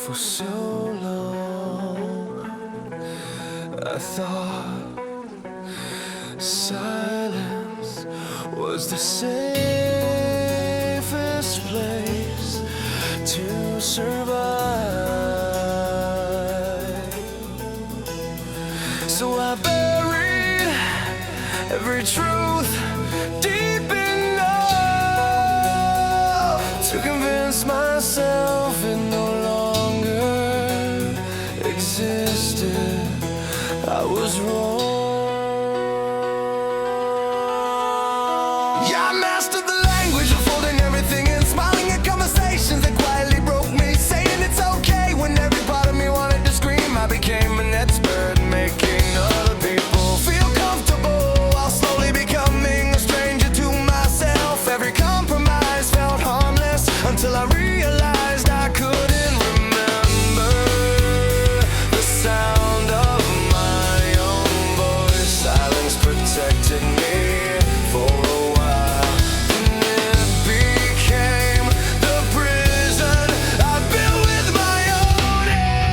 For so long I thought silence was the safest place to survive. So I buried every truth deep enough to convince myself it no longer existed. I was wrong. Yeah, I mastered the language of holding everything and smiling at conversations that quietly broke me, saying it's okay when every part of me wanted to scream. I became an expert making other people feel comfortable while slowly becoming a stranger to myself. Every compromise felt harmless until I realized I couldn't remember the sound of my own voice. Silence protected me for a while, and it became the prison I built with my own hands.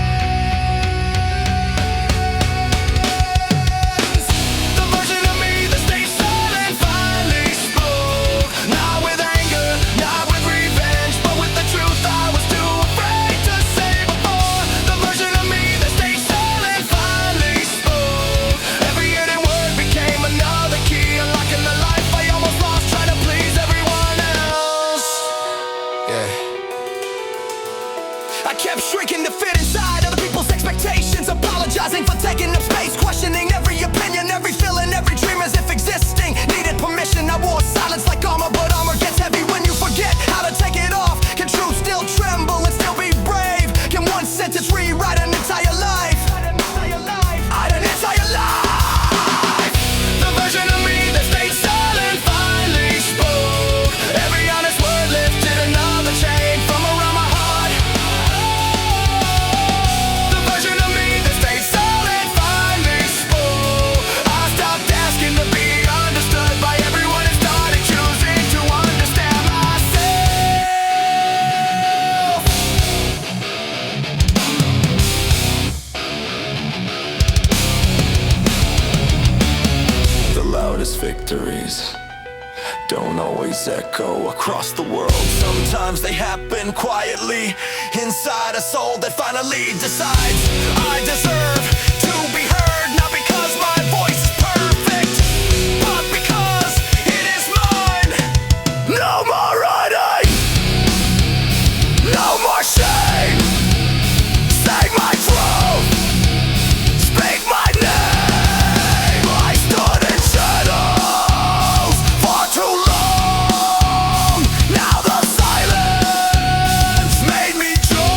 The version of me that stayed silent finally spoke, not with anger, not with revenge, but with the truth I was too afraid to say before. The version of me that stayed silent finally spoke. Every hidden word became another key, unlocking the life I almost lost trying to please everyone else. Yeah. I kept shrinking to fit inside other people's expectations, apologizing for taking up space, questioning every opinion, every feeling, every dream as if existing needed permission. I wore silence like armor, but armor gets heavy when you forget how to take it off. Can truth still tremble and still be brave? Can one sentence rewrite an entire life? An entire life. The version of me that stayed silent finally spoke. Every honest word lifted another chain from around my heart. The version of me that stayed silent finally spoke. I stopped asking to be understood by everyone and started choosing to understand myself. The loudest victories don't always echo across the world. Sometimes they happen quietly inside a soul that finally decides I deserve to be heard, not because my voice is perfect, but because it is mine. No more running, no more shame. Say my truth, speak my name. I stood in shadows for too long. Now the silence made me drunk.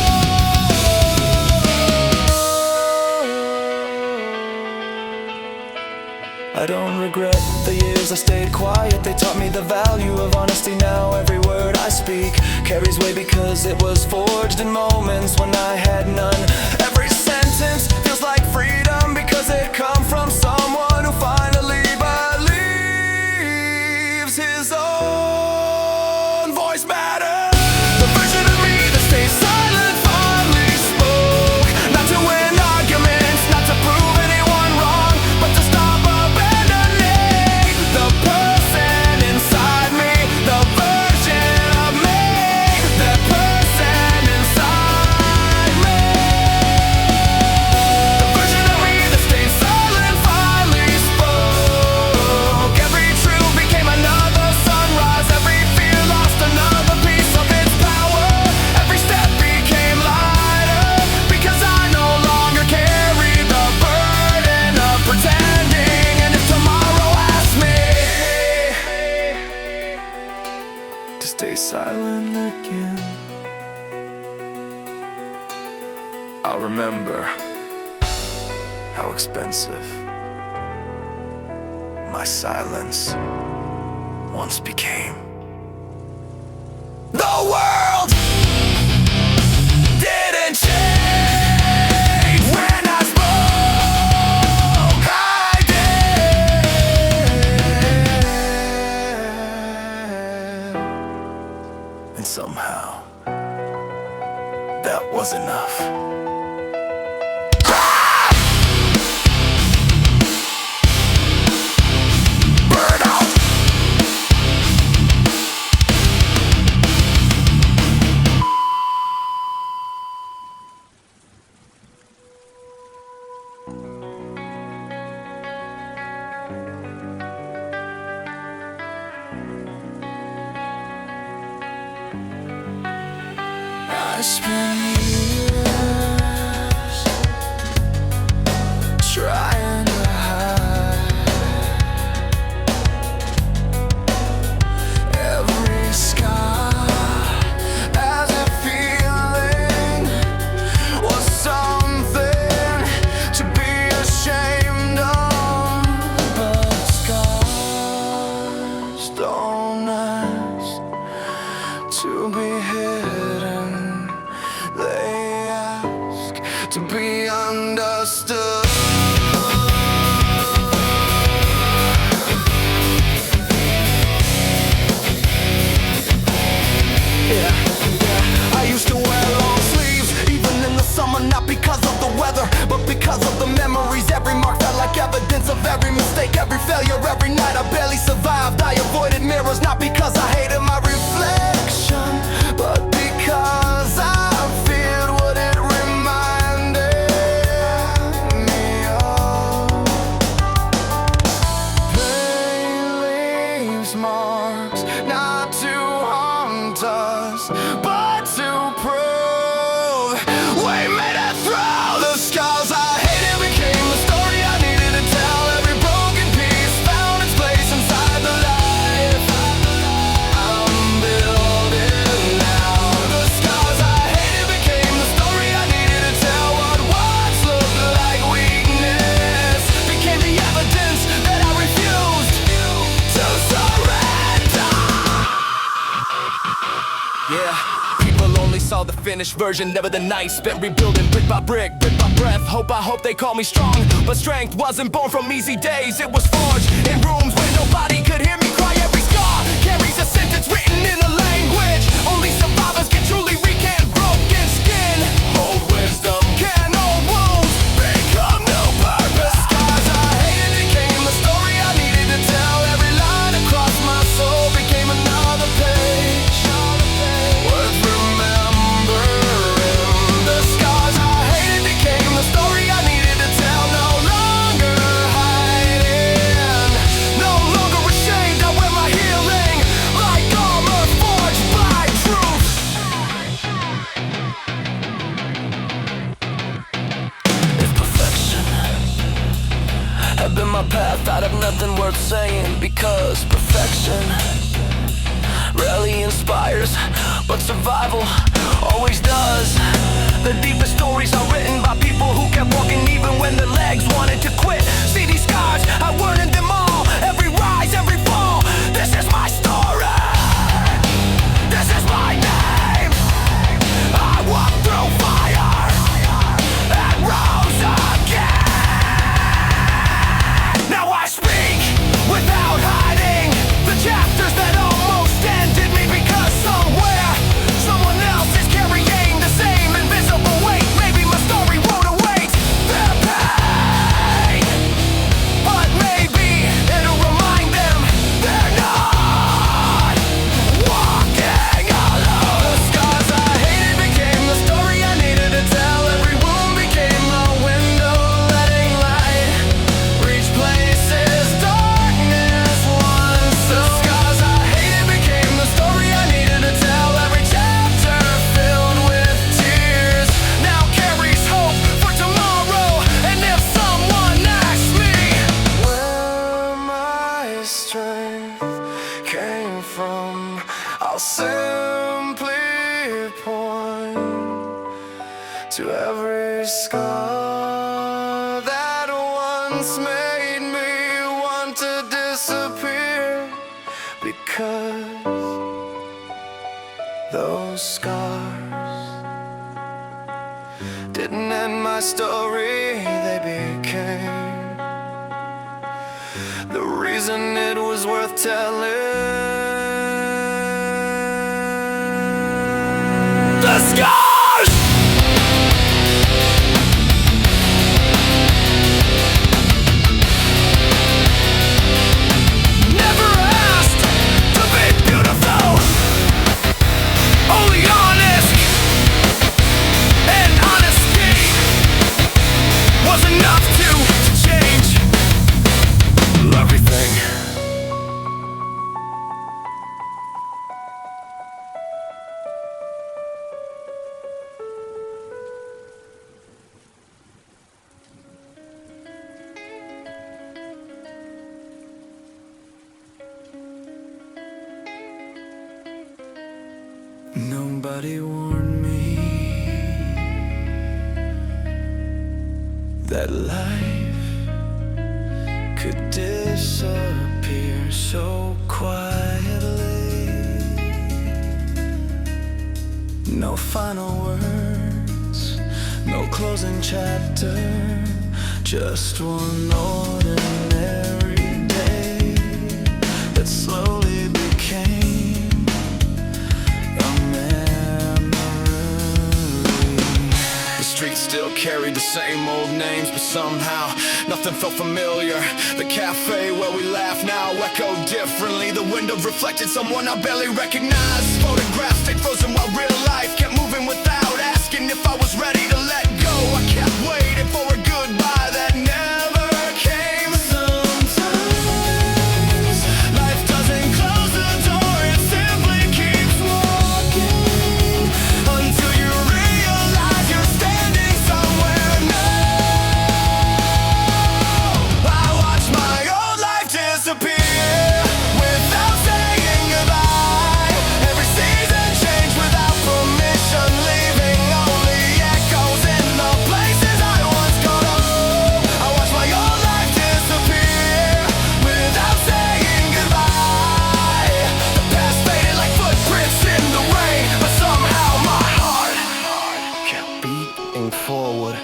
I don't regret the years I stayed quiet. They taught me the value of honesty. Now every word I speak carries weight because it was forged in moments when I had none. Every sentence feels like freedom because it come from someone who finally believes his own voice matters. The version of me that stays silent finally spoke, not to win arguments, not to prove anyone wrong, but to stop abandoning the person inside me. The version of me, that person inside me. The version of me that stayed silent finally spoke. Every truth became another sunrise. Every fear lost another piece of its power. Every step became lighter because I no longer carry the burden of pretending. And if tomorrow asks me to stay silent again, I'll remember how expensive my silence once became. The world didn't change when I spoke. I did. And somehow that was enough. I spent years trying to hide every scar, as if feeling was something to be ashamed of. But scars don't ask to be hidden, they ask to be understood. I used to wear long sleeves, even in the summer, not because of the weather, but because of the memories. Every mark felt like evidence of every mistake, every failure, every night I barely survived. I avoided mirrors, not because I hated my reflection, but because I feared what it reminded me of. Pain leaves marks, not to haunt us, but to prove we made it through. The scars I hated became the story I needed to tell. Every broken piece found its place inside the life I'm building now. The scars I hated became the story I needed to tell. What once looked like weakness became the evidence that I refused to surrender. Yeah, people only saw the finished version, never the night spent rebuilding brick by brick, brick by breath. I hope they call me strong, but strength wasn't born from easy days. It was forged in rooms where nobody could hear me cry. Every scar carries a sentence written in a language only survivors can truly recant. Broken skin, hold wisdom, can old wounds become new purpose. Scars I hated became the story I needed to tell. Every line across my soul became another page worth remembering. The scars I hated became the story I needed to tell. No longer hiding, no longer ashamed. I wear my healing like armor forged by truth. If perfection had been my path, I'd have nothing worth saying, because perfection rarely inspires, but survival always does. The deepest stories are written by people who kept walking even when their legs wanted to quit. See these scars, I word in them all. Every rise, every fall, this is my story. This is my name. I walked through fire and rose again. Now I speak without hiding the chapters that almost ended me, because somewhere someone else is carrying the same invisible weight. Maybe my story won't await their pain, but maybe it'll remind them they're not walking alone. The scars I hated became the story I needed to tell. Every wound became a window letting light reach places darkness once. The scars I hated became the story I needed to tell. Every chapter filled with tears now carries hope for tomorrow. And if someone asks me where my strength came from, I'll simply point to every scar that once made me want to disappear, because those scars didn't end my story, they became the reason it was worth telling. The scars! Never asked to be beautiful, only honest, and honesty was enough to change everything. Nobody warned me that life could disappear so quietly. No final words, no closing chapter, just one ordinary day that slowly became a memory. The streets still carried the same old names, but somehow nothing felt familiar. The cafe where we laugh now echoed differently. The window reflected someone I barely recognized. Photographs stayed frozen while real life kept moving without asking if I was ready to let go. I kept waiting for a goodbye that never came. Sometimes life doesn't close the door, it simply keeps walking until you realize you're standing somewhere new. I watch my old life disappear without saying goodbye. Every season changed without permission, leaving only echoes in the places I once called home. I watch my old life disappear without saying goodbye. The past faded like footprints in the rain, but somehow my heart kept beating forward.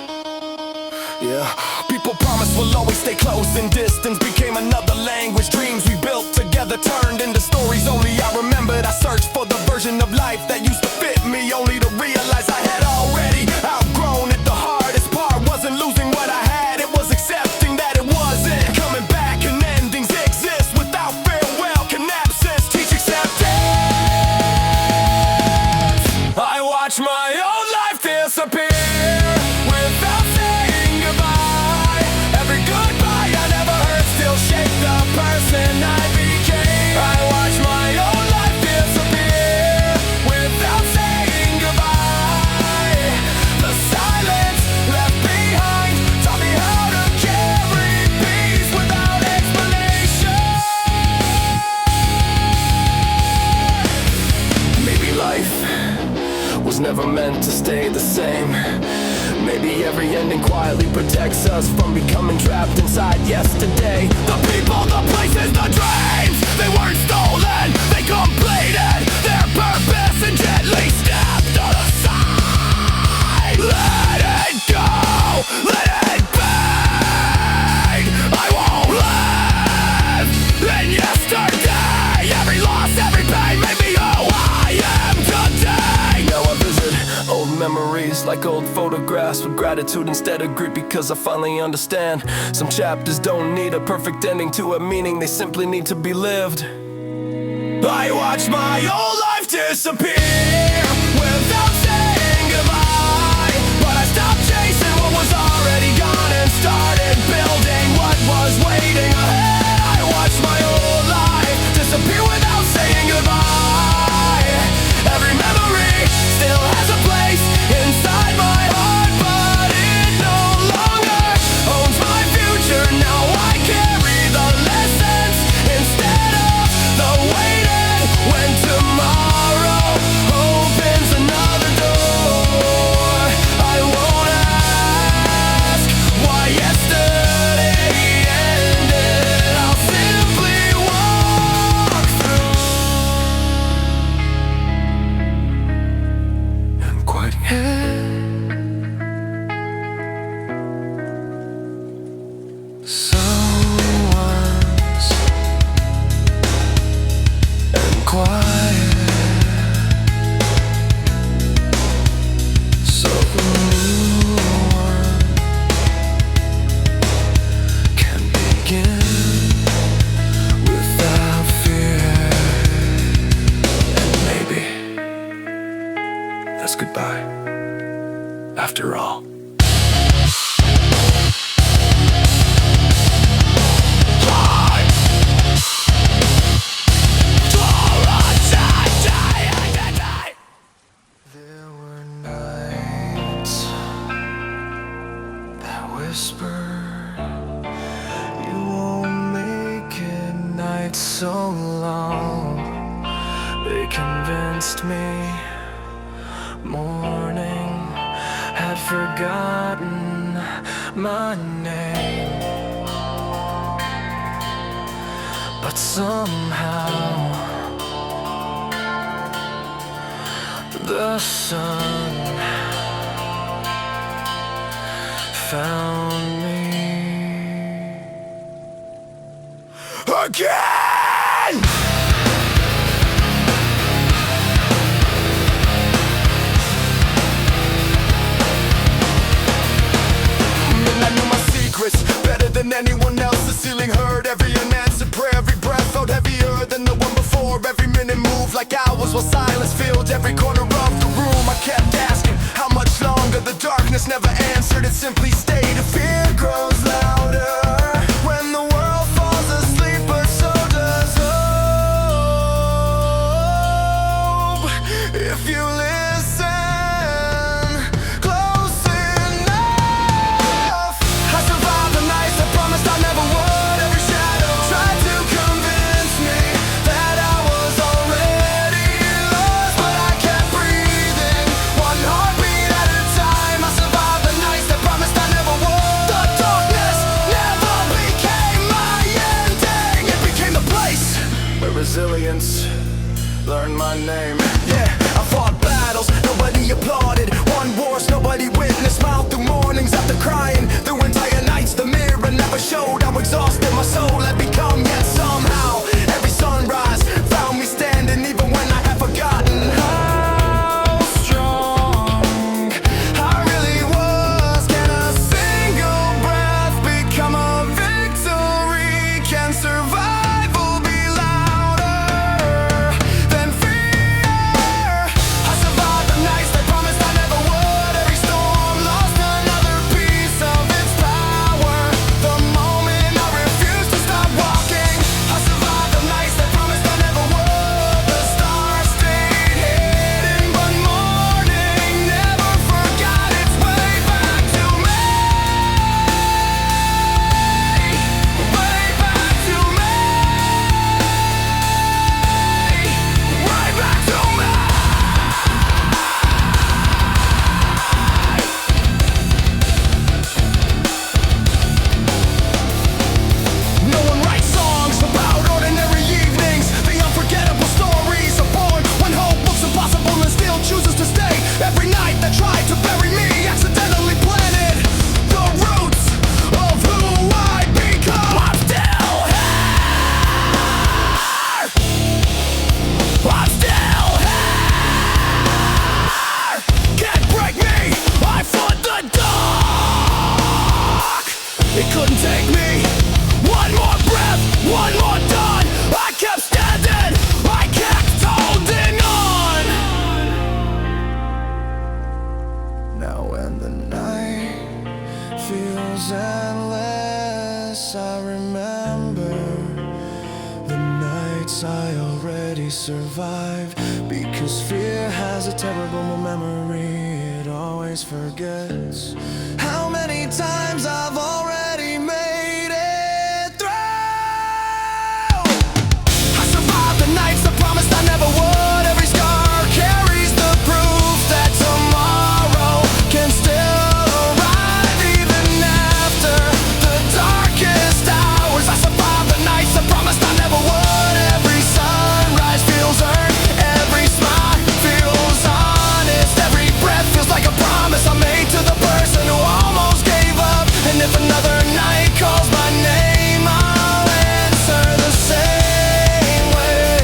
Yeah, people promised we'll always stay close, and distance became another language. Dreams we built together turned into stories only I remembered. I searched for the version of life that used to fit me, only to realize I had already outgrown it. The hardest part wasn't losing what I had, it was accepting that it wasn't coming back. And endings exist without farewell. Can absence teach acceptance? I watch my own life disappear without saying goodbye. Every goodbye I never heard still shaped the person I became. I watch my own life disappear without saying goodbye. The silence left behind taught me how to carry peace without explanation. Maybe life was never meant to stay the same. Maybe every ending quietly protects us from becoming trapped inside yesterday. The people, the places, the dreams, they weren't stolen, they completed their purpose and gently stepped aside. Let it go, let it be. I won't live in yesterday. Every loss, every pain made me who I am today. Now I visit old memories like old photographs with gratitude instead of grief, because I finally understand some chapters don't need a perfect ending to a meaning, they simply need to be lived. I watch my old life disappear without saying goodbye, but I stopped chasing what was already gone and started building what was waiting ahead. I watched my old life disappear without saying goodbye. Every memory still has a place inside my heart, but it no longer owns my future. Now I carry the lessons instead of the waiting. When tomorrow opens another door, I won't ask why yesterday ended. I'll simply walk through and quite someone's and quiet, so new one can begin without fear. And maybe that's goodbye after all. There were nights that whispered, you won't make it. Nights so long, they convinced me forgotten my name, but somehow the sun found me again. Better than anyone else, the ceiling heard every unanswered prayer. Every breath felt heavier than the one before. Every minute moved like hours while silence filled every corner of the room. I kept asking how much longer. The darkness never answered, it simply stayed. The fear grows louder when the world falls asleep, but so does hope. If you resilience, learn my name. Yeah, I fought battles, nobody applauded. Won wars, nobody witnessed. Smiled through mornings after crying. Through entire nights, the mirror never showed how exhausted my soul had become. Yet somehow, every sunrise found me standing, even when I had forgotten how strong I really was. Can a single breath become a victory? Can survive? It couldn't take me. One more breath, one more dawn. I kept standing, I kept holding on. Now when the night feels endless, I remember the nights I already survived. Because fear has a terrible memory, it always forgets how many times I've already made it through. I survived the nights I promised I never would. Every scar carries the proof that tomorrow can still arrive. Even after the darkest hours, I survived the nights I promised I never would. Every sunrise feels earned, every smile feels honest, every breath feels like a promise I made to the person who almost gave up. And if another night calls my name, I'll answer the same way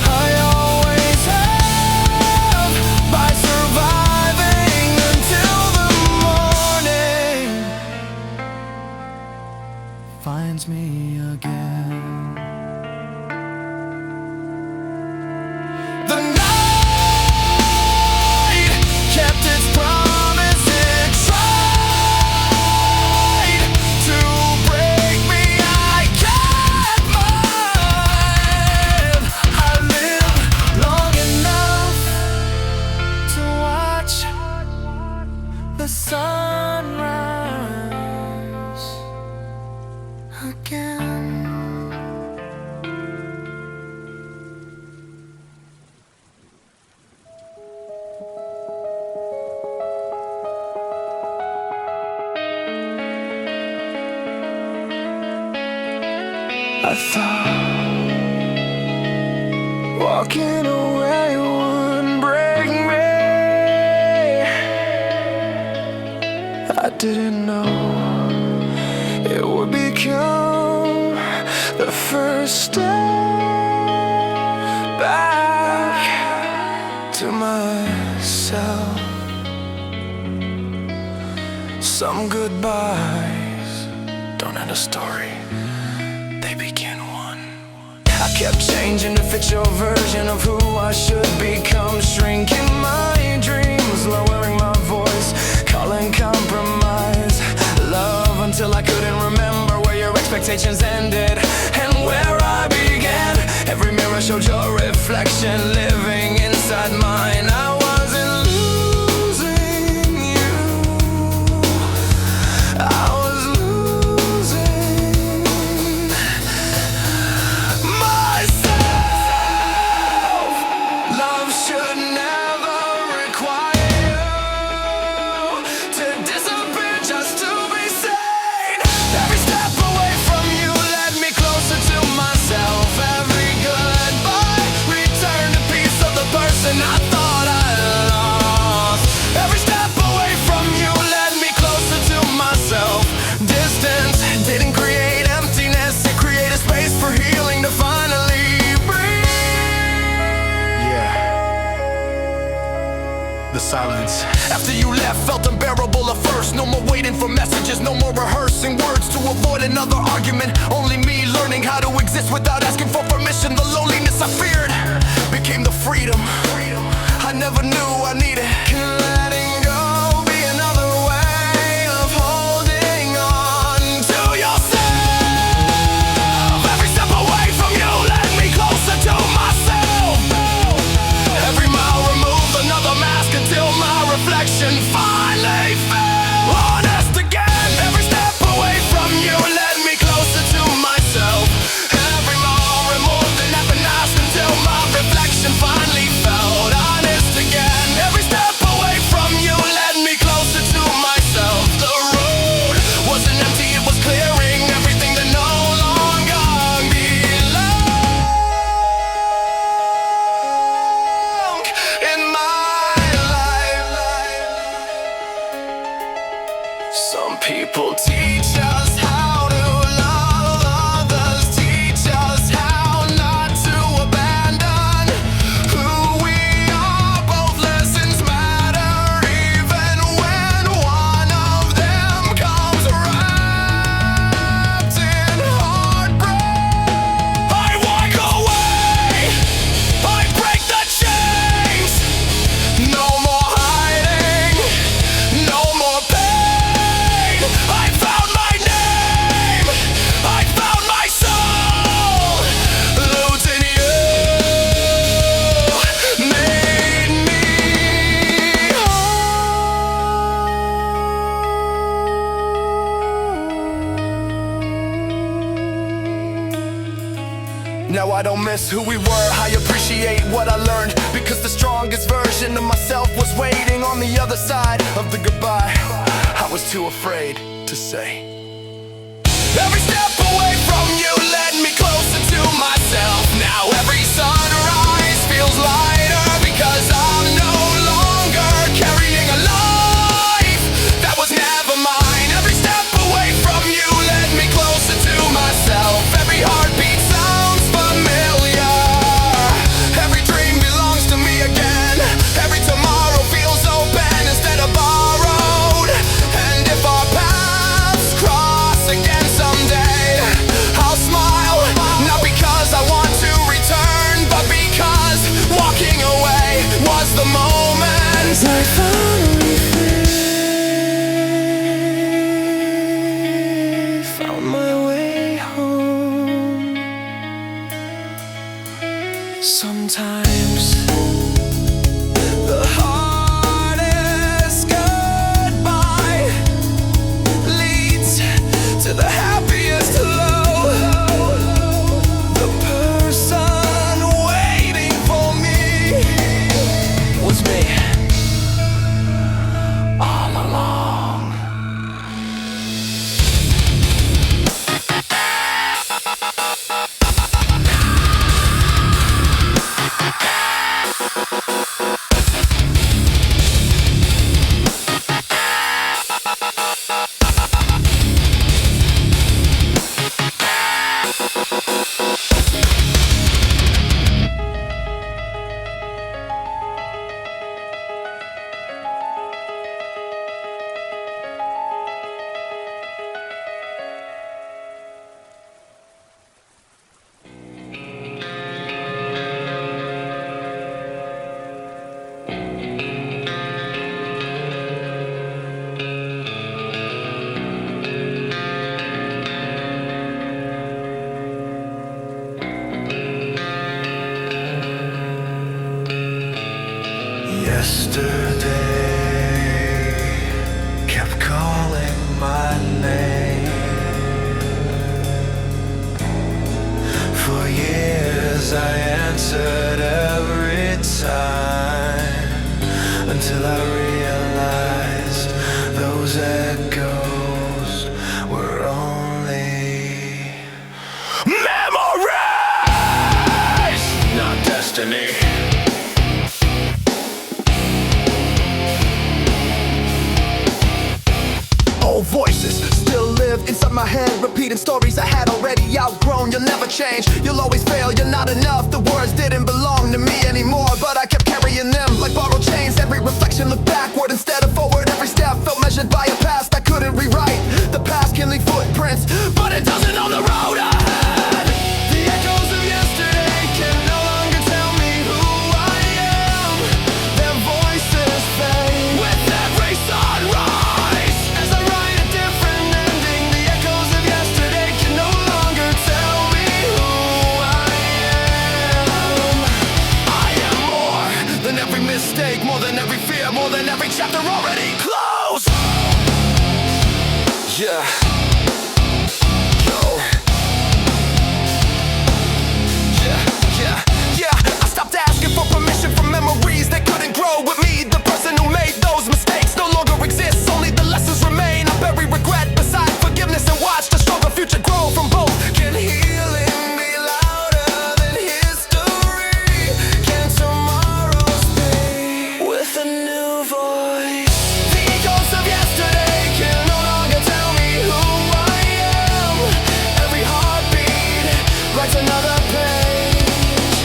I always have, by surviving until the morning finds me again. The night kept its promise, it tried to break me, I kept mine. I lived long enough to watch the sunrise again. I thought walking away wouldn't break me. I didn't know it would become the first step back to myself. Some goodbyes don't end a story, they begin one. I kept changing to fit your version of who I should become, shrinking my dreams, lowering my voice, calling compromise love, until I couldn't remember where your expectations ended and where I began. Every mirror showed your reflection living inside mine. I wasn't losing you, I was losing myself. Love should never require you to disappear just to be sane. Every step away from you led me closer to myself. Every goodbye returned a piece of the person I thought I lost. Every step away from you led me closer to myself. Distance didn't create emptiness, it created space for healing to finally breathe. Yeah. The silence. After you left felt unbearable at first. No more waiting for messages, no more rehearsing words to avoid another argument. Only me learning how to exist without asking for permission. The loneliness I feared became the freedom I never knew I needed. Can letting go be another way of holding on to yourself? Every step away from you led me closer to myself. Every mile removed another mask until my reflection finally fell honest again. Every step away from you led me closer to myself. Every mile removed another mask until my reflection finally felt honest again. Every step away from you led me closer to myself. The road wasn't empty, it was clearing everything that no longer belonged in my life. Some people teach us how to love, others teach us how not to abandon who we are. Both lessons matter, even when one of them comes wrapped in heartbreak. I walk away, I break the chains. No more hiding, no more pain. I found my name, I found my soul. Losing you made me whole. Now I don't miss who we were, I appreciate what I learned, because the strongest version of myself was waiting on the other side of the goodbye I was too afraid to say. Every step away from you led me closer to myself. Now every sunrise feels lighter, because I'm no longer carrying a life that was never mine. Every step away from you led me closer to myself. Every heartbeat sounds familiar, every dream belongs to me again. Every tomorrow feels open instead of borrowed. And if our paths cross again someday, I'll smile, not because I want to return, but because walking away was the moment I finally found my way home. Sometimes the hardest goodbye leads to the happiest low. The person waiting for me was me all along. kept calling my name. For years I answered every time, until I realized those echoes were only memories, not destiny. Old voices still live inside my head, repeating stories I had already outgrown. You'll never change, you'll always fail, you're not enough. The words didn't belong to me anymore, but I kept carrying them like borrowed chains. Every reflection looked backward instead of forward. Every step felt measured by a past I couldn't rewrite. The past can leave footprints, but it doesn't on the road ahead. The echoes of yesterday can no longer tell me who I am. Their voices fade with every sunrise. As I write a different ending, the echoes of yesterday can no longer tell me who I am. I am more than every mistake, more than every fear, more than every chapter already closed. Yeah. Yo. Yeah. I stopped asking for permission from memories that couldn't grow with me. The person who made those mistakes no longer exists, only the lessons remain. I bury regret beside forgiveness and watch the stronger future grow from both. Can healing be louder than history? Can tomorrow speak with a new voice? The echoes of yesterday can no longer tell me who I am. Every heartbeat writes another page.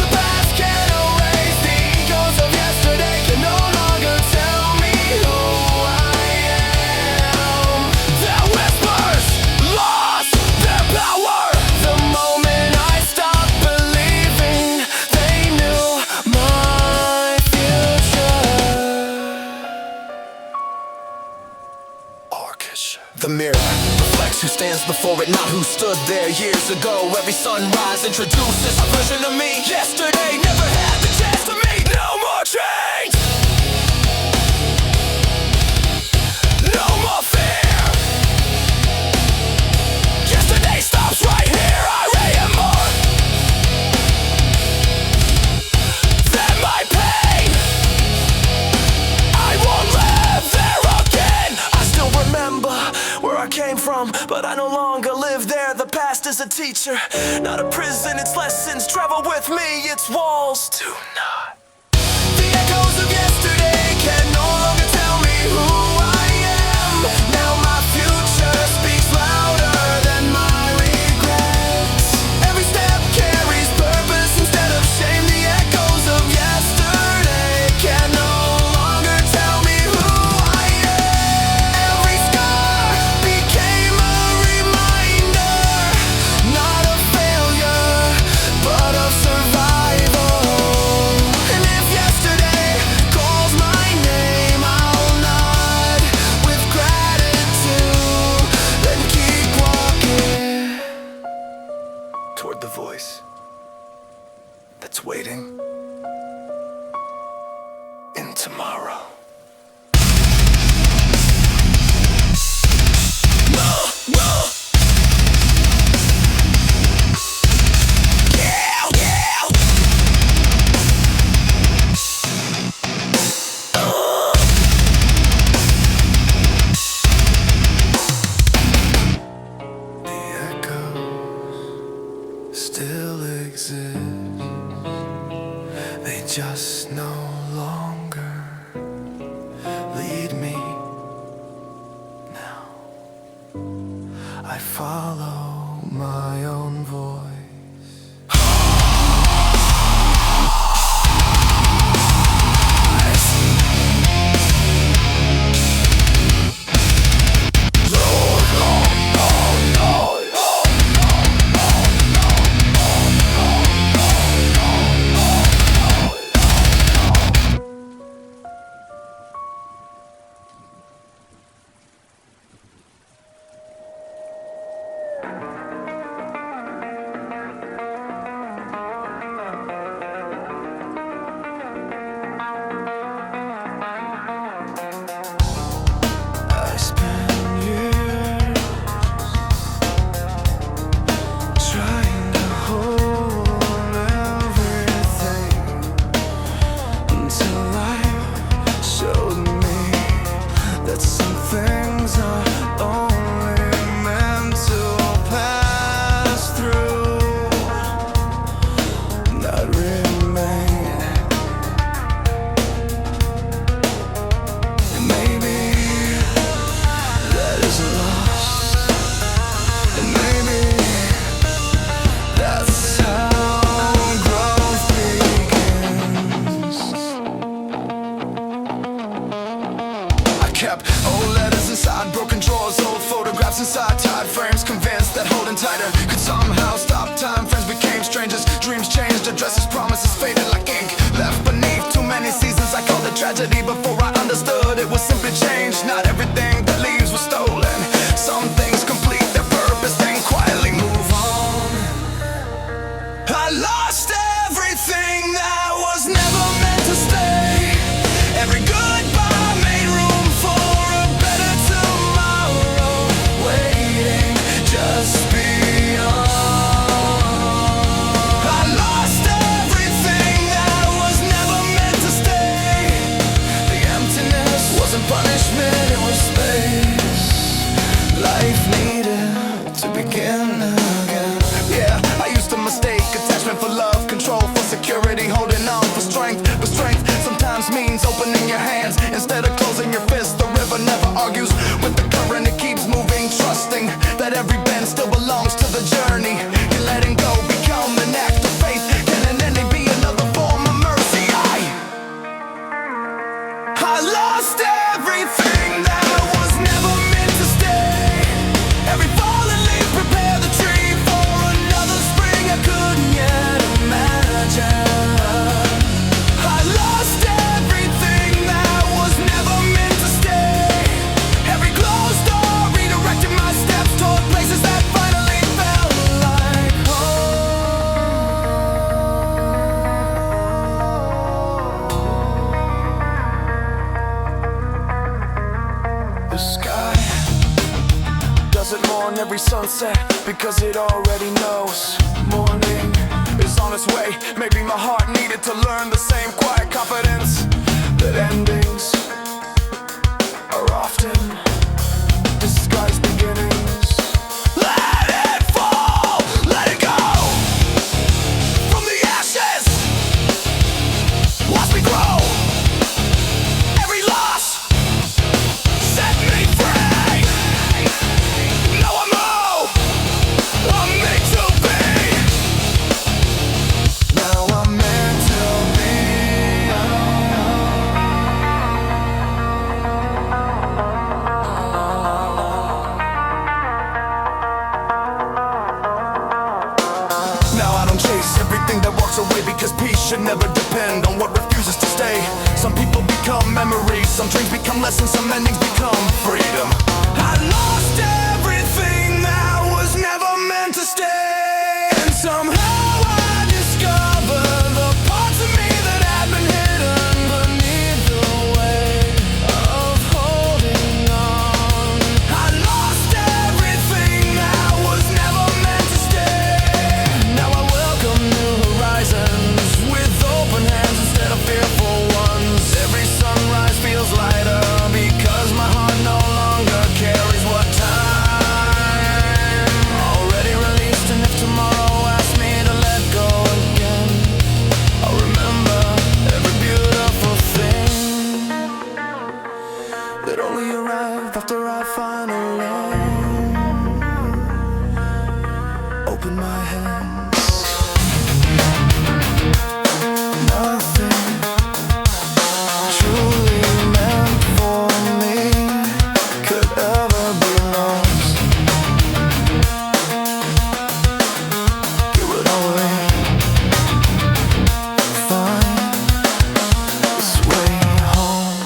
The past can't erase. The echoes of yesterday can no longer tell me who I am. Their whispers lost their power the moment I stopped believing they knew my future. Orchestra. The mirror reflects who stands before it, not who stood there years ago. Every sunrise introduces a version of me. Yesterday never had the chance to meet. No more change, no more fear. Yesterday stops right here. I am more than my pain. I won't live there again. I still remember where I came from, but I no longer live there. The past is a teacher, not a prison. Its lessons travel with me, its walls do not. The echoes of yesterday can no longer tell me who I am. Now my future speaks louder than my regrets. Every step carries purpose instead of shame. The echoes of yesterday can no longer tell me who I am. Every scar became a reminder, not of failure, but of survival. And if yesterday calls my name, I'll nod with gratitude, then keep walking toward the voice that's waiting in tomorrow. The echoes still exist. They just no longer lead me now. I follow my own voice. that holding tighter could somehow stop time. Friends became strangers, dreams changed, addresses, promises faded like ink left beneath too many seasons. I called it tragedy before I understood it was simply change. Not everything that leaves was stolen. Some things complete their purpose, then quietly move on. I lost everything that was never meant to stay. Every goodbye made room for a better tomorrow, waiting just beyond. I lost everything that was never meant to stay. The emptiness wasn't punishment, it was space life needed to begin again. Yeah, I used to mistake attachment for love, control for security, holding on for strength. But strength sometimes means opening your hands instead of closing your fists. The river never argues with the current, it keeps moving, trusting that every bend still belongs to the journey. And letting go become an act of faith. Can an ending be another form of mercy? I lost everything that was never meant to stay. Every fallen leaf prepared the tree for another spring I couldn't yet imagine. I lost everything that was never meant to stay. Every closed door redirected my steps toward places that finally felt like home. The sky doesn't mourn every sunset because it already knows morning is on its way. Maybe my heart needed to learn the same quiet confidence that endings are often disguised beginnings. Let it fall, let it go. From the ashes, watch me grow. Every loss set me free. Now I'm meant to be. Now I'm meant to be. Now I don't chase everything that walks away, because peace should never depend on what refuses to stay. Some people become memories, some dreams become lessons, some endings become freedom. I lost everything that was never meant to stay. And somehow I discovered the parts of me that had been hidden beneath the weight of holding on. I lost everything that was never meant to stay. Now I welcome new horizons with open hands instead of fearful ones. Every sunrise feels lighter because my heart no longer carries what time already released. And if tomorrow asks me to let go again, I'll remember every beautiful thing that only arrived after I finally opened my hands. Nothing truly meant for me could ever be lost. Give it away, find this way home.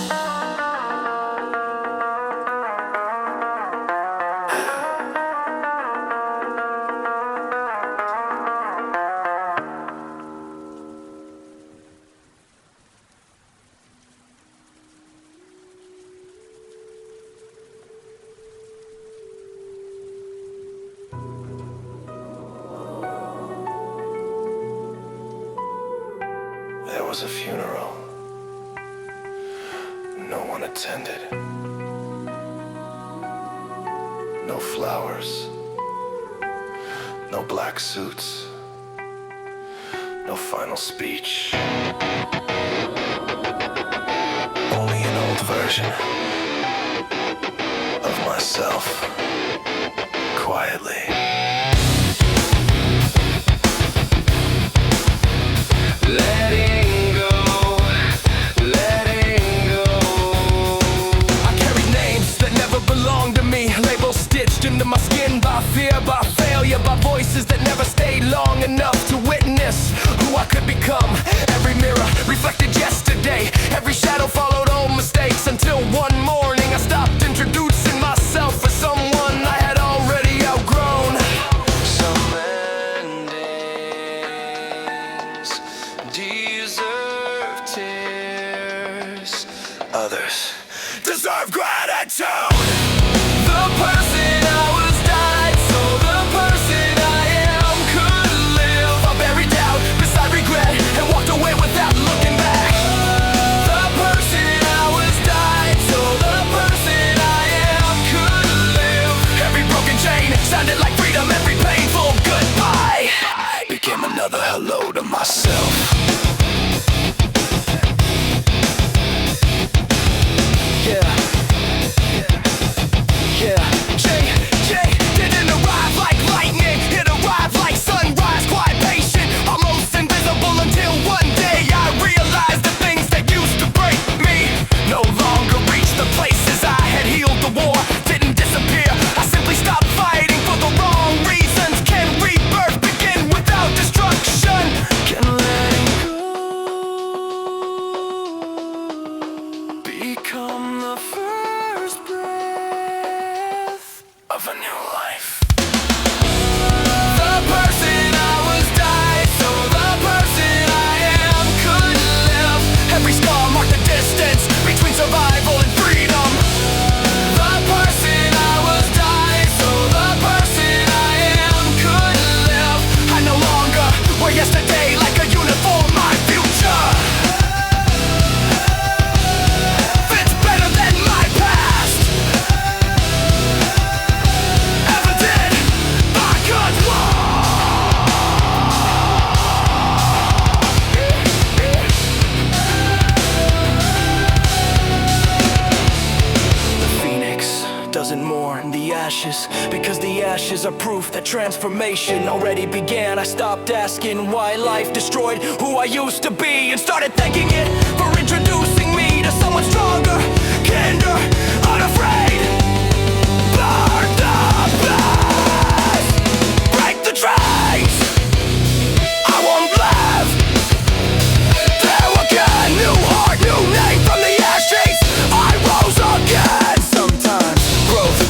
There was a funeral. No one attended. No flowers. No black suits. No final speech. Only an old version of myself, quietly. Letting go, letting go. I carry names that never belonged to me, labels stitched into my skin by fear, by faith. failure by voices that never stayed long enough to witness who I could become. Every mirror reflected yesterday, every shadow followed old mistakes, until one morning I stopped introducing myself as someone I had already outgrown. Some endings deserve tears, others deserve gratitude. The person I was died so the person I am could live. I buried doubt beside regret and walked away without looking back. The person I was died so the person I am could live. Every broken chain sounded like freedom, every painful goodbye became another hello to myself. Become the first breath of a new life. The person I was died so the person I am could live. Every scar marked the distance between survival and freedom. The person I was died so the person I am could live. I no longer wear yesterday like a uniform, my future. Doesn't mourn the ashes, because the ashes are proof that transformation already began. I stopped asking why life destroyed who I used to be, and started thanking it for introducing me to someone stronger, kinder, unafraid. Burn the past, break the chains. I won't live. There again, new heart, new name from the ashes. I rose again.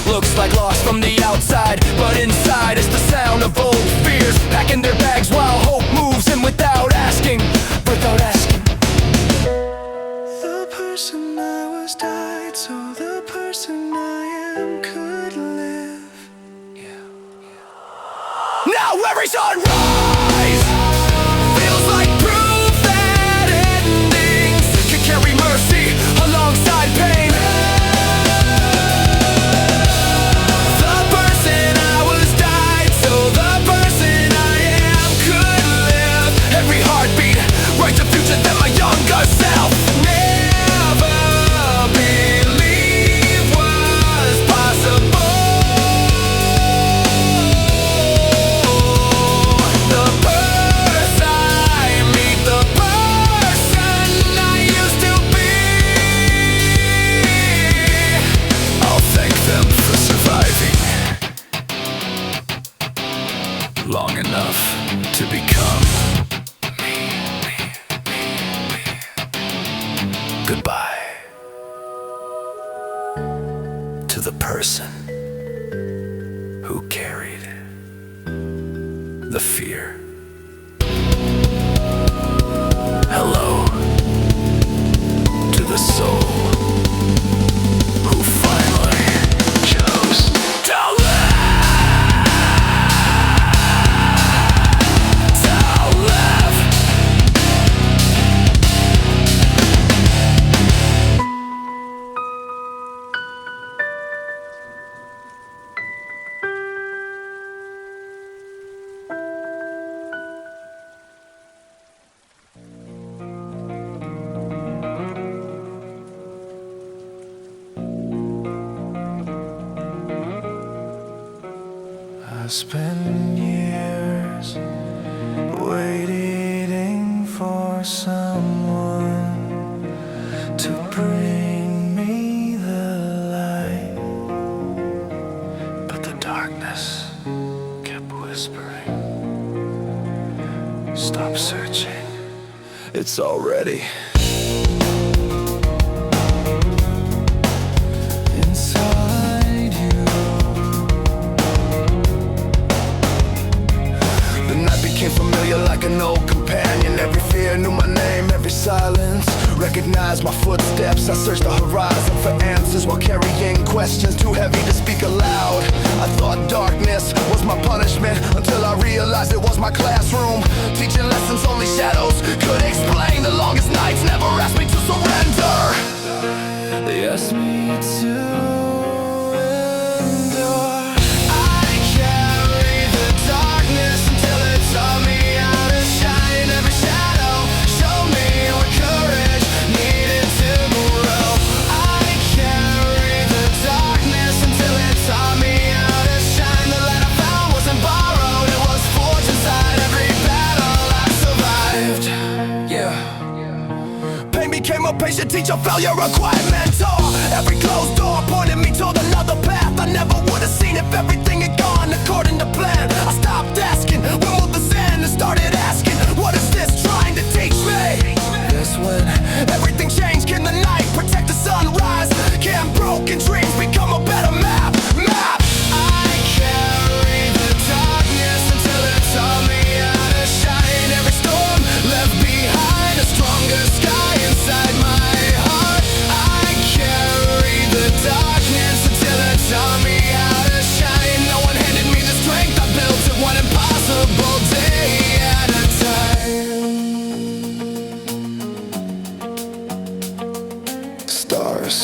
Looks like loss from the outside, but inside is the sound of old fears packing their bags while hope moves in without asking, without asking. The person I was died so the person I am could live. Now every sunrise feels like proof that endings can carry mercy alongside pain. That my younger self never believed was possible. The person I meet, the person I used to be. I'll thank them for surviving long enough to become goodbye to the person who carried the fear. Hello to the soul who finally chose to live. I spent years waiting for someone to bring me the light, but the darkness kept waiting. whispering. Stop searching. It's already inside you. The night became familiar like an old companion. Every fear knew my name, every silence recognized my footsteps. I searched the horizon for answers while carrying questions too heavy to speak aloud. I thought darkness was my punishment until I realized it was my classroom, teaching lessons only shadows could explain. The longest nights never asked me to surrender. They asked me to endure. I carry the darkness until it taught me how to shine. Every shadow showed me what courage needed to grow. I carry the darkness until it taught me how to shine. The light I found wasn't borrowed, it was forged inside every battle I survived. Yeah. Pain became a patient teacher, failure a quiet mentor. Every closed door pointed me to another path I never would have seen if everything had gone according to plan. I stopped asking, when will this end? And started asking, what is this trying to teach me? That's when everything changed. Can the night protect the sunrise? Can broken dreams become a better map? I carry the darkness until it taught me how to shine. Every storm left behind a stronger sky inside my heart. I carry the darkness until it taught me how to shine. No one handed me the strength, I built it one impossible day at a time. Stars,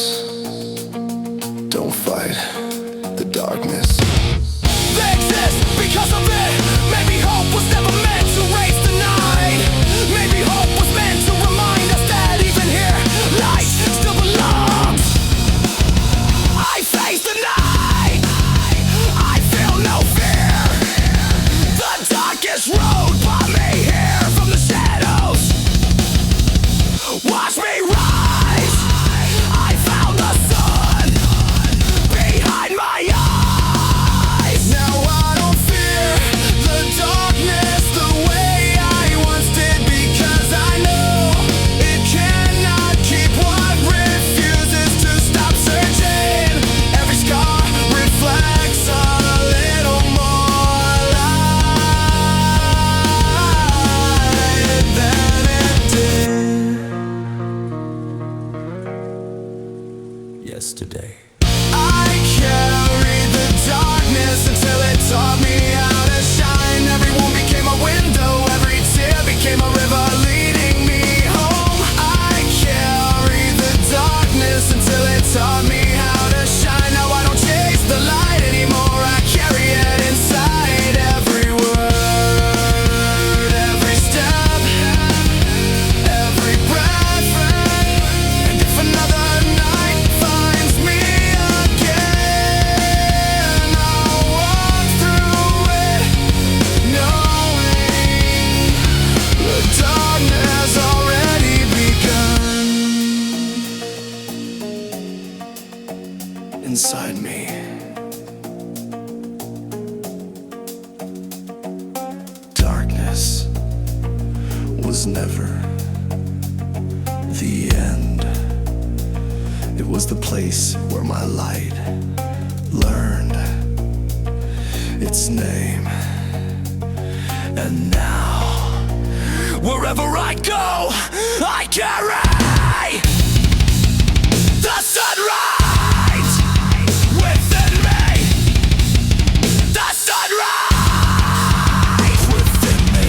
don't fight the darkness. They exist because of it. Maybe hope was never meant to raise the night. Maybe hope was meant to remind us that even here, light still belongs. I face the night, I feel no fear. The darkest road brought me here from the shadows. Watch me rise, I found the sun behind my eyes. Now I don't fear the darkness the way I once did, because I know it cannot keep what refuses to stop searching. Every scar reflects a little more light than it did yesterday. I carry the darkness until it taught me how to shine. Every wound became a window, every tear became a river leading me home. I carry the darkness until it taught me how to shine. Now I don't chase the light anymore, I carry it inside every word, every step, every breath. And if another night finds me again, I'll walk through it knowing the darkness already begun inside me. Darkness was never the end. It was the place where my light learned its name. And now, wherever I go, I carry the sunrise within me. The sunrise within me.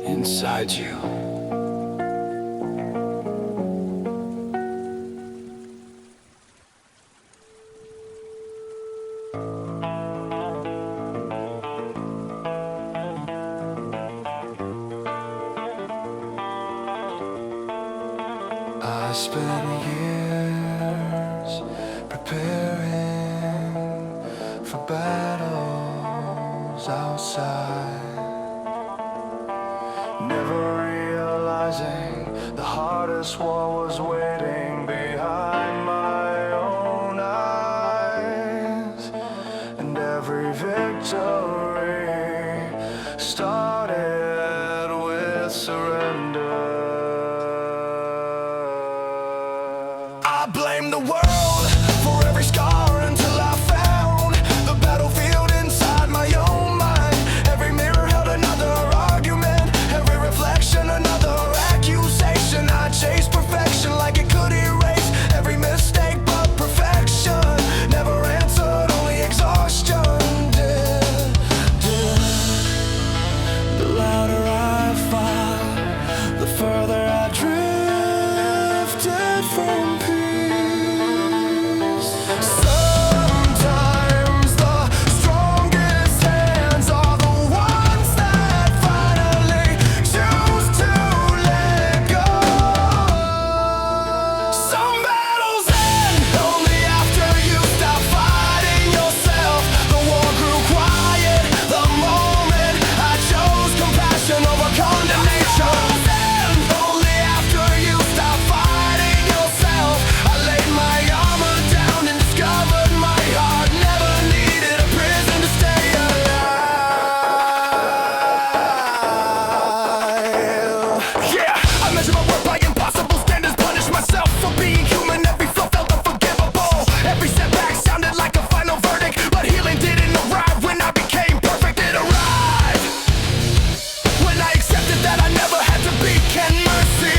Inside you. I spent years preparing for battles outside. endless war was waiting behind my own eyes, and every victory started with surrender. I blame the world for every scar until I found the battlefield inside my own mind. Every mirror held another argument, every reflection another accusation. I chased perfection like it could erase every mistake, but perfection never answered, only exhaustion did. The louder I fought, the further I drifted from peace. Sometimes the strongest hands are the ones that finally choose to let go. Some battles end only after you stop fighting yourself. The war grew quiet the moment I chose compassion over condemnation. Only after you stop fighting yourself, I laid my armor down and discovered my heart never needed a prison to stay alive. Yeah, I measure my worth by impossible standards, punish myself for being human. Every flaw felt unforgivable, every setback sounded like a final verdict. But healing didn't arrive when I became perfect. It arrived when I accepted that I never had to be. Can mercy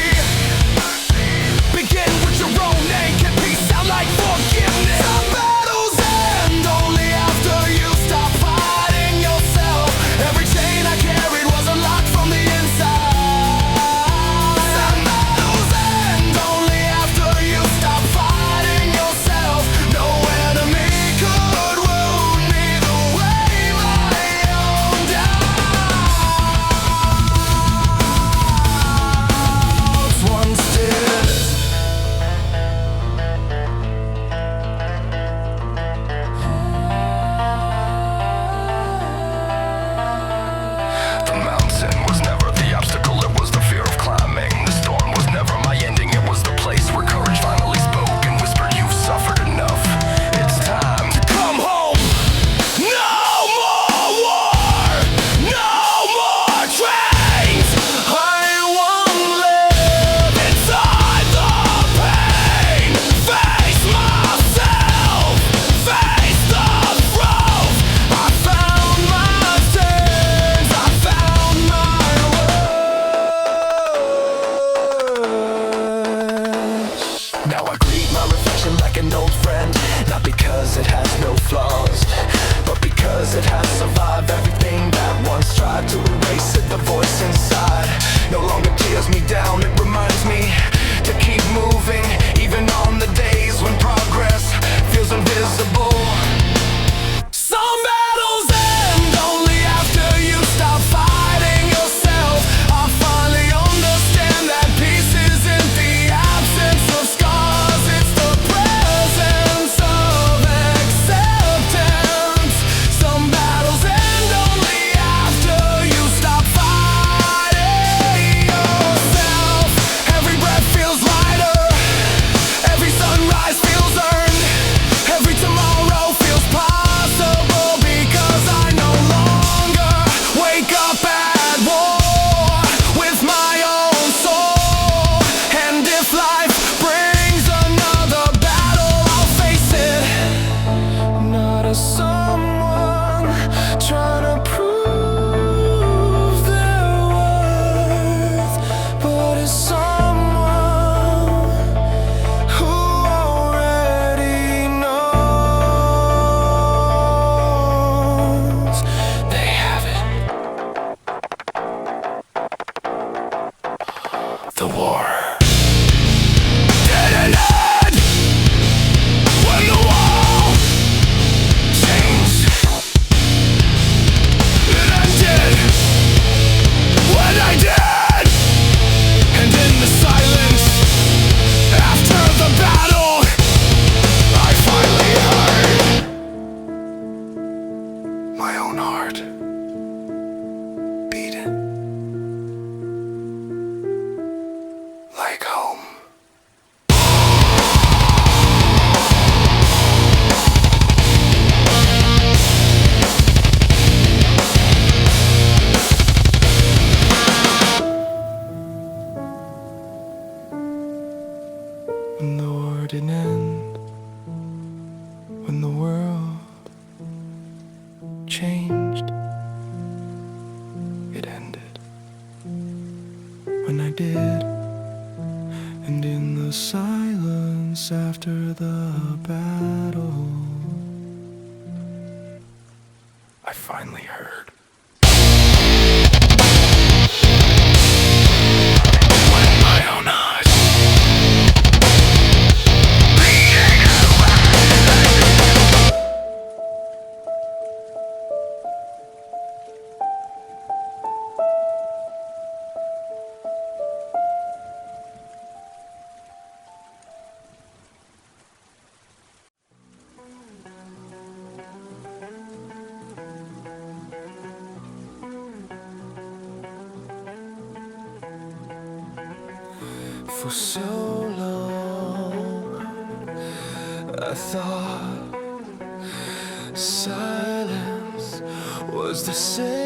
begin with your own name? Can peace sound like forgiveness? Some battles end only after you stop fighting yourself. Every chain I carried was unlocked from the inside. Some battles end only after you stop fighting yourself. No enemy could wound me the way my own doubts once did. The mountain was never the obstacle, it was the fear of climbing. The storm was never my ending, it was the place where courage finally spoke and whispered, "You've suffered enough. It's time to come home." No more war, no more trains. I won't live inside the pain. Face myself, face the truth. I found my sins, I found my words. Now I greet my reflection like an old friend, not because it has no flaws, but because it has survived everything that once tried to erase it. The voice inside no longer tears me down, it reminds me to keep moving, even on the days when progress feels invisible. Some battles end only after you stop fighting yourself. I finally understand that peace isn't the absence of scars, it's the presence of acceptance. Some battles end only after you stop fighting yourself. Every breath feels lighter, every sunrise feels earned, every tomorrow feels possible because I no longer wake up at war with my own soul. And if life brings another battle, I'll face it, not as someone trying to prove their worth, but as someone who already knows they have it. The war didn't end when the wall changed. It ended when I did. And in the silence after the battle, I finally heard my own heart beating when I did. And in the silence after the battle, I finally heard. With my own eyes. For so long, I thought silence was the safest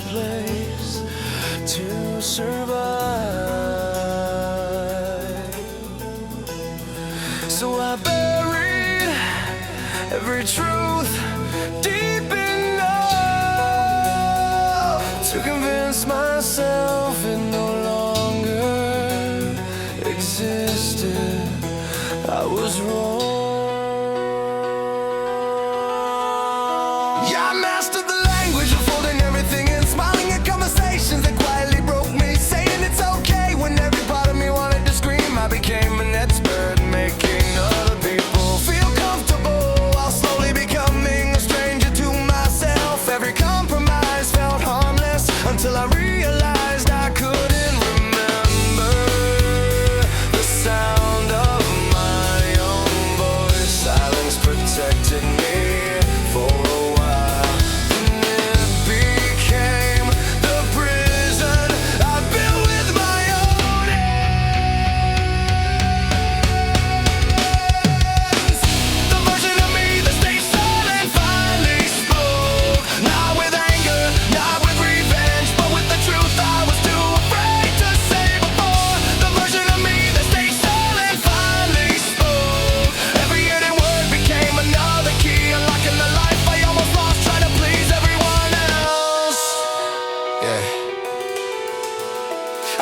place to survive. So I buried every truth deep enough to convince myself it no longer existed. I was wrong. Yeah, I mastered the language of holding everything and smiling at conversations that quietly broke me, saying it's okay when every part of me wanted to scream. I became an expert making other people feel comfortable while slowly becoming a stranger to myself. Every compromise felt harmless until I realized I couldn't remember the sound of my own voice. Silence protected me for a while, and it became the prison I built with my own hands. The version of me that stayed silent finally spoke, not with anger, not with revenge, but with the truth I was too afraid to say before. The version of me that stayed silent finally spoke. Every hidden word became another key, unlocking the life I almost lost trying to please everyone else. Yeah.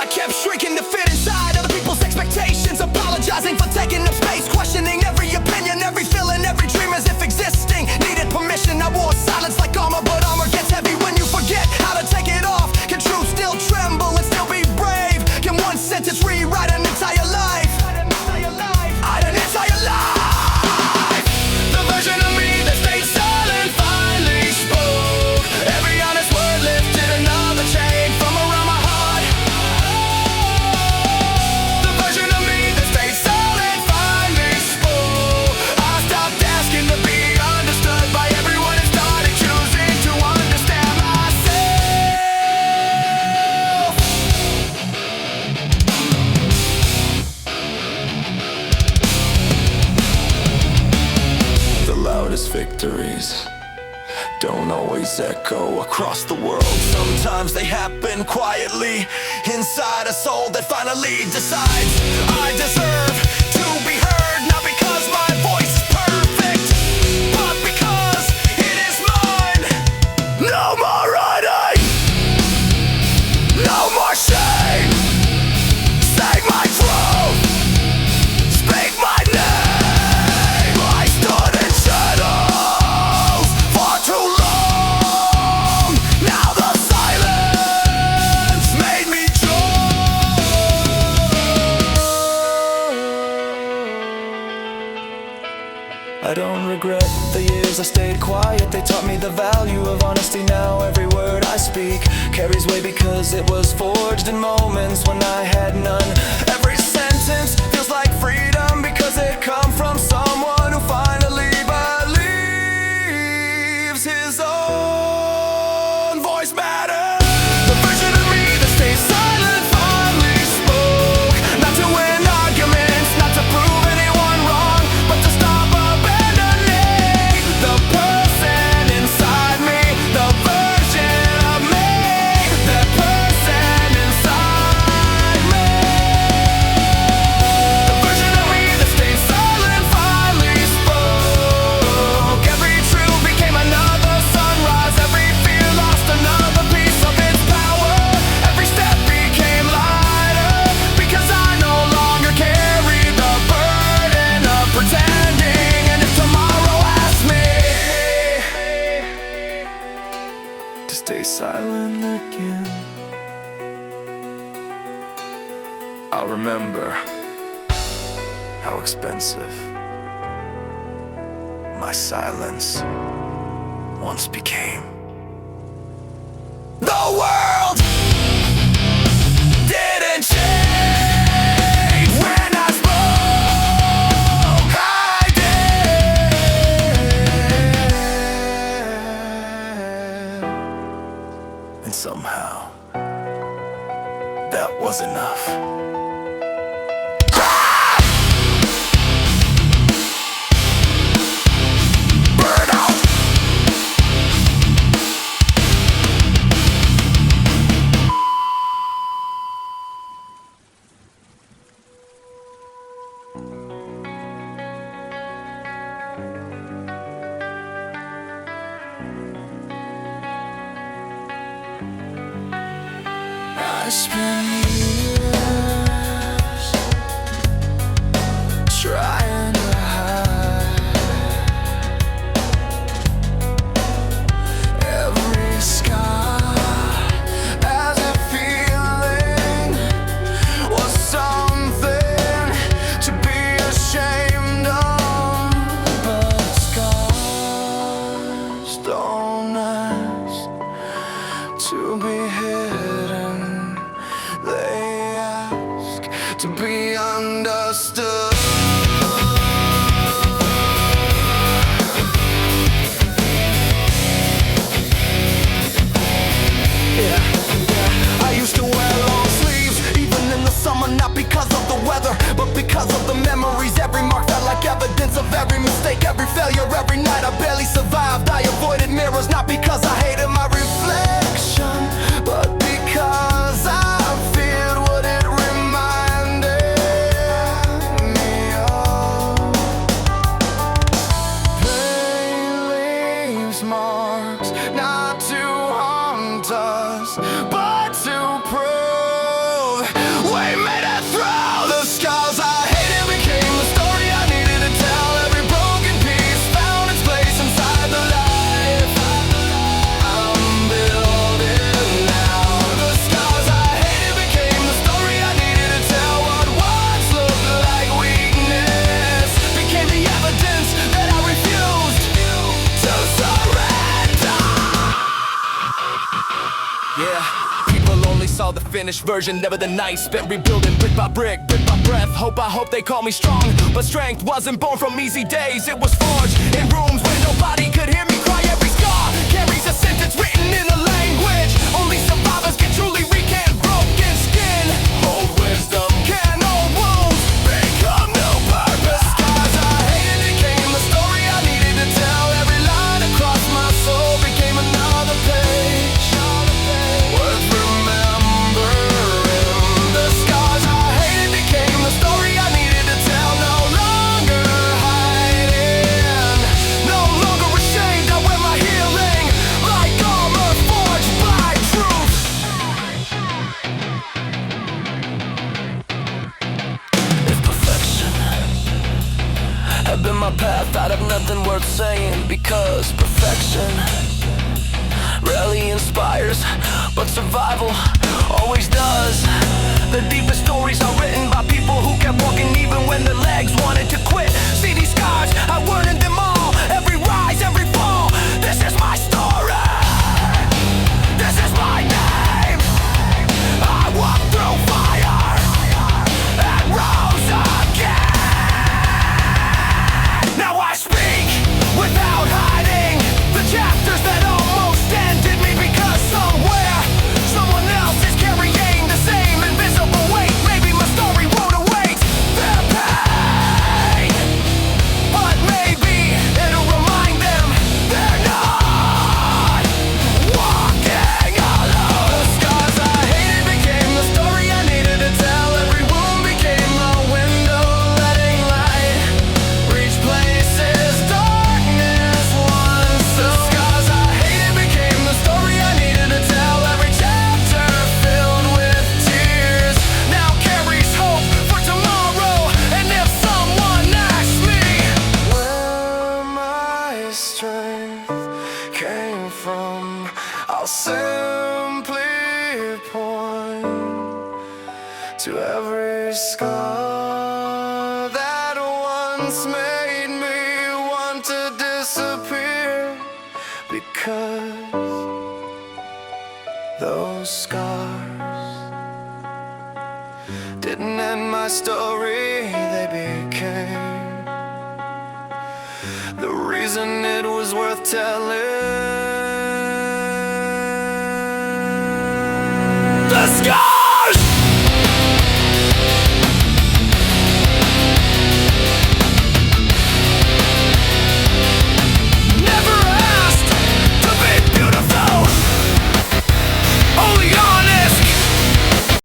I kept shrinking to fit inside other people's expectations, apologizing for taking up space, questioning every opinion, every feeling, every dream as if existing needed permission. I wore silence like armor, but armor gets heavy when you forget how to take it off. Can truth still tremble and still be brave? Can one sentence rewrite an entire life? An entire life. The version of me that stayed silent finally spoke. Every honest word lifted another chain from around my heart. The version of me that stayed silent finally spoke. I stopped asking to be understood by everyone and started choosing to understand myself. The loudest victories don't always echo across the world. Sometimes they happen quietly inside a soul that finally decides I deserve to be heard, not because my voice is perfect, but because it is mine. No more hiding, no more shame. Say my truth, speak my name. I stood in shadows for too long. Now the silence made me drunk. I don't regret the years I stayed quiet. They taught me the value of honesty. Now every word I speak carries weight because it was forged in moments when I had none. Every sentence feels like freedom because it comes from someone who finally believes his own voice matters. The version of me that stays silent finally spoke, not to win arguments, not to prove anyone wrong, but to stop abandoning the person inside me, the version of me, that person inside me. The version of me that silent again. I'll remember how expensive my silence once became. The world didn't change when I spoke. I did, and somehow that was enough. I spent years trying to hide every scar, as if feeling was something to be ashamed of. But scars don't ask to be hidden, they ask to be understood. I used to wear long sleeves, even in the summer, not because of the weather, but because of the memories. Every mark felt like evidence of every mistake, every failure, every night I barely survived. I avoided mirrors, not because I hated my reflection, but because I feared what it reminded me of. Pain leaves marks, not to haunt us, but to prove we made it through. The scars I hated became the story I needed to tell. Every broken piece found its place inside the life I'm building now. The scars I hated became the story I needed to tell. What once looked like weakness became the evidence that I refused to surrender. Yeah, people only saw the finished version, never the night spent rebuilding brick by brick by breath. I hope they call me strong, but strength wasn't born from easy days. It was forged in rooms where nobody could hear me cry. Every scar carries a sentence written in a language only survivors can truly recant. Broken skin, hold wisdom, can old wounds become new purpose. Scars I hated became the story I needed to tell. Every line across my soul became another page worth remembering. The scars I hated became the story I needed to tell. No longer hiding, no longer ashamed. I wear my healing like armor forged by truth. If perfection had been my path, I'd have nothing worth saying, because perfection rarely inspires, but survival always does. The deepest stories are written by people who kept walking even when their legs wanted to quit. See these scars, I learned them all. Every rise, every fall, this is my story. This is my name. I walked through fire and rose again. Now I speak without hiding the chapters that almost ended me, because somewhere someone else is carrying the same invisible weight. to every scar that once made me want to disappear, because those scars didn't end my story, they became the reason it was worth telling.